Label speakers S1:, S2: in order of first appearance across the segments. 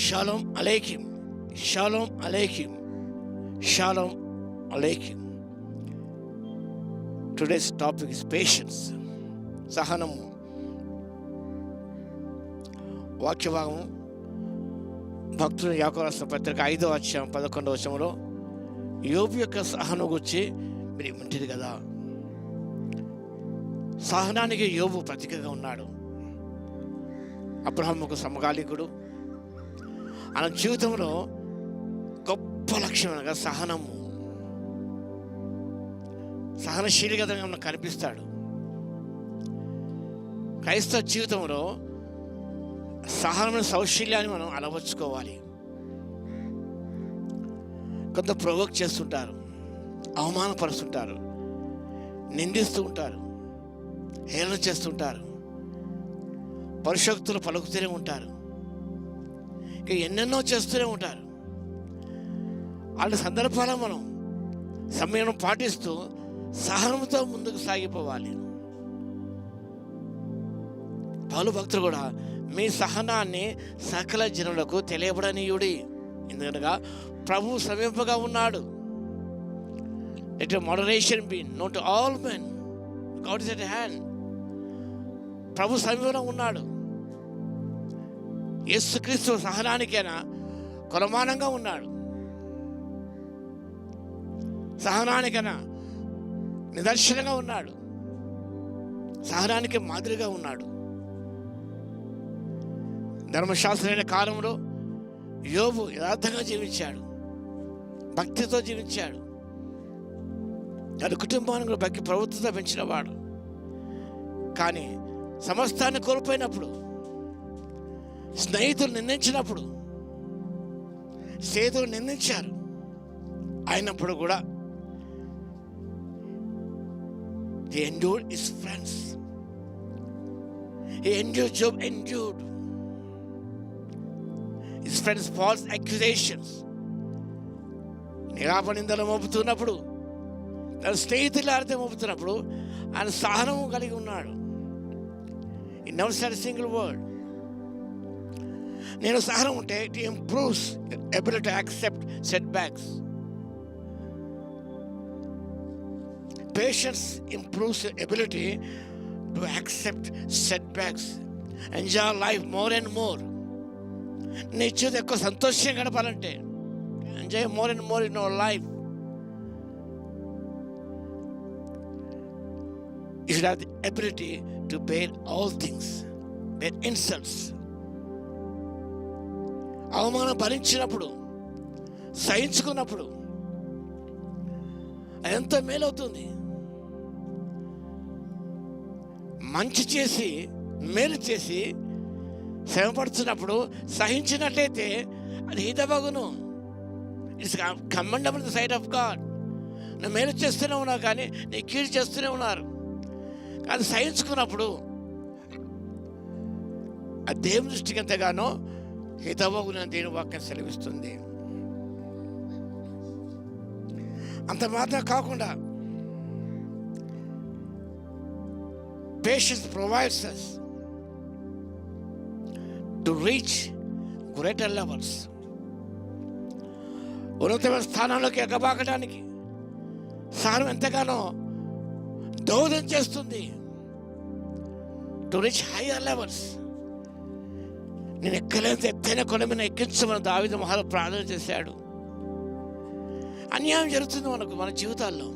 S1: Shalom అలైకిం, షాలోమ్ అలైకిం, షాలోమ్ అలైకిం. టుడేస్ టాపిక్ ఇస్ పేషెన్స్, సహనము. వాక్యభాగము భక్తుని యాకోబు రాసిన పత్రిక 5వ అధ్యాయం 11వ వచనంలో యోబు యొక్క సహనం గురించి మీరు వింటారు కదా. సహనానికి యోబు ప్రతీకగా ఉన్నాడు. అబ్రహాముకు సమకాలీకుడు. ఆయన జీవితంలో గొప్ప లక్ష్యంగా సహనము, సహనశీలిగా మనకు కనిపిస్తాడు. క్రైస్తవ జీవితంలో సహనమైన సౌశీల్యాన్ని మనం అలవర్చుకోవాలి. కొంత ప్రొవోక్ చేస్తుంటారు, అవమానపరుస్తుంటారు, నిందిస్తూ ఉంటారు, హేళన చేస్తుంటారు, పరిశోక్తులు పలుకుతూనే ఉంటారు, ఇంకా ఎన్నెన్నో చేస్తూనే ఉంటారు. అలాంటి సందర్భాల్లో మనం సమయం పాటిస్తూ సహనంతో ముందుకు సాగిపోవాలి. పౌలు భక్తులు కూడా మీ సహనాన్ని సకల జనులకు తెలియబడనీయుడి, ఎందుకనగా ప్రభు సమీపంగా ఉన్నాడు. Let your moderation be known to all men, God is at hand. ప్రభు సమీపంలో ఉన్నాడు. యేసుక్రీస్తు సహనానికైనా కొలమానంగా ఉన్నాడు, సహనానికైనా నిదర్శనంగా ఉన్నాడు, సహనానికి మాదిరిగా ఉన్నాడు. ధర్మశాస్త్రమైన కాలంలో యోబు యథార్థంగా జీవించాడు, భక్తితో జీవించాడు. తన కుటుంబాన్ని భక్తి ప్రవృత్తితో పెంచినవాడు. కానీ సమస్తాన్ని కోల్పోయినప్పుడు, స్నేహితులు నిందించినప్పుడు, స్నేహితులు నిందించారు అయినప్పుడు కూడా he endured his friends. He endured, Job endured his friends' false accusations. నిరాపనిందలు మోపుతున్నప్పుడు, తన స్నేహితులు ఆడితే మోపుతున్నప్పుడు ఆయన సహనము కలిగి ఉన్నాడు. He never said a single word. నేను సహనం ఉంటే it improves ability to accept setbacks. Patience improves your ability to accept setbacks, enjoy life more and more. నీ జీవితం ఎక్కువ సంతోషంగా గడపాలంటే enjoy more and more in your life. You should have the ability to bear all things, bear insults. అవమానం భరించినప్పుడు, సహించుకున్నప్పుడు ఎంతో మేలవుతుంది. మంచి చేసి మేలు చేసి శ్రమపడుతున్నప్పుడు సహించినట్లయితే అది హితబగును. It's commendable in the sight of God. నువ్వు మేలు చేస్తూనే ఉన్నావు కానీ నీ కీడు చేస్తూనే ఉన్నారు. కానీ సహించుకున్నప్పుడు ఆ దేవుని దృష్టికి ఎంతగానో హితబగున దేవుని వాక్యం సెలవిస్తుంది. అంత మాత్రం కాకుండా patience provides us to reach greater levels. ఉన్నతమైన స్థానాల్లోకి ఎగబాకడానికి సహనం ఎంతగానో దోహదం చేస్తుంది. To reach higher levels. నేను ఎక్కలేంత ఎత్తైన కొండ మీద ఎక్కించమని దావీదు మహారాజు ప్రార్థన చేశాడు. అన్యాయం జరుగుతుంది మన జీవితాల్లో.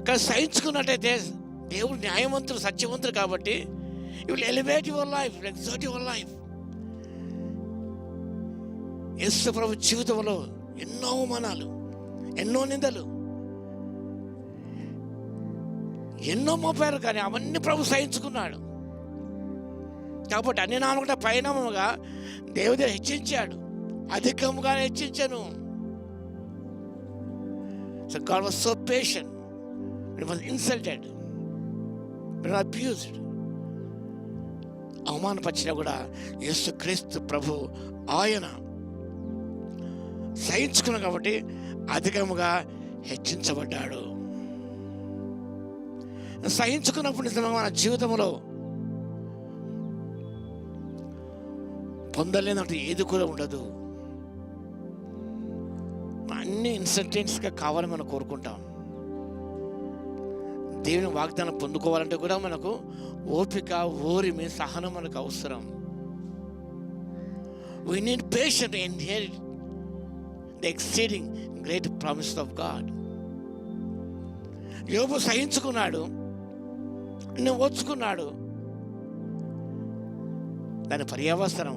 S1: కానీ సహించుకున్నట్టయితే దేవుడు న్యాయవంతుడు, సత్యవంతుడు కాబట్టి you will elevate your life, exalt your life. యేసు ప్రభు జీవితంలో ఎన్నో అవమానాలు, ఎన్నో నిందలు, ఎన్నో మోపారు, కానీ అవన్నీ ప్రభు సహించుకున్నాడు. కాబట్టి అన్ని నామకుండా పరిణామముగా దేవుడు హెచ్చించాడు, అధికముగా హెచ్చించను. So God was so patient when he was insulted, when abused. అవమానపరిచినా కూడా యేసుక్రీస్తు ప్రభు ఆయన సహించుకున్నాడు కాబట్టి అధికముగా హెచ్చించబడ్డాడు. సహించుకున్నప్పుడు నిజంగా మన జీవితంలో పొందలేదంటే ఏది కూడా ఉండదు. అన్ని ఇన్స్టంటేనియస్గా కావాలని మనం కోరుకుంటాం. దేవుని వాగ్దానం పొందుకోవాలంటే కూడా మనకు ఓపిక, ఓరిమి, సహనం మనకు అవసరం. We need patience to inherit the exceeding great promises of God. యోబు సహించుకున్నాడు, నువ్వు ఓర్చుకున్నాడు. దాని పర్యవసరం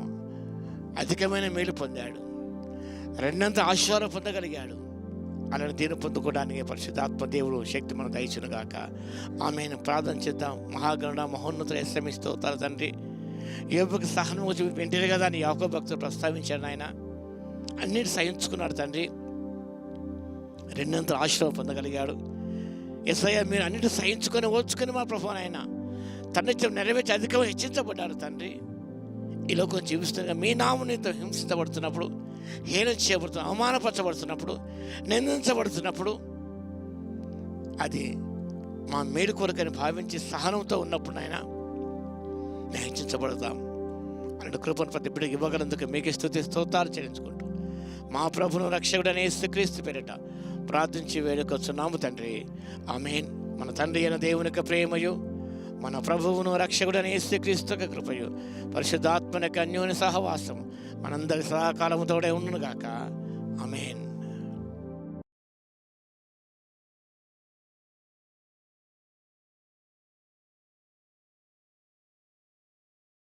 S1: అధికమైన మేలు పొందాడు, రెండంత ఆశీర్వాదం పొందగలిగాడు. అలాంటి దీన్ని పొందుకోవడానికి పరిశుద్ధాత్మ దేవుడు శక్తి మనం దయచును గాక. ఆమెను ప్రార్థన చేద్దాం. మహాగణుడ మహోన్నతుల శ్రమిస్తూ తన తండ్రి యోబుకి సహనం వెంటనే కదా అని యాకోబు భక్తుడు ప్రస్తావించాడు. ఆయన అన్నిటి సహించుకున్నాడు తండ్రి, రెండంత ఆశీర్వాదం పొందగలిగాడు. యేసయ్య మీరు అన్నిటి సహించుకొని ఓర్చుకొని మా ప్రభువు ఆయన తండ్రి నెరవేర్చి అధికంగా హెచ్చించబడ్డారు తండ్రి. ఈ లోకం జీవిస్తున్న మీ నామమునితో హింసించబడుతున్నప్పుడు, హేళన చేయబడుతున్న, అవమానపరచబడుతున్నప్పుడు, నిందించబడుతున్నప్పుడు అది మా మేలు కొరకని భావించి సహనంతో ఉన్నప్పుడు ఆయన హెచ్చించబడతాం. అలాంటి కృపను ప్రతి బిడ్డకి ఇవ్వగలందుకు మీకు స్తుతి స్తోత్రాలు చెల్లించుకుంటూ మా ప్రభును రక్షకుడైన యేసుక్రీస్తు పేరిట ప్రార్థించి వేడుకొచ్చున్నాము తండ్రి. ఆమేన్. మన తండ్రి అయిన దేవుని యొక్క ప్రేమయు, మన ప్రభువును రక్షకుడైన యేసుక్రీస్తు యొక్క కృపయు, పరిశుద్ధాత్మ యొక్క అన్యోన్య సహవాసం మనందరి సదాకాలముతోడే ఉండును గాక. ఆమేన్.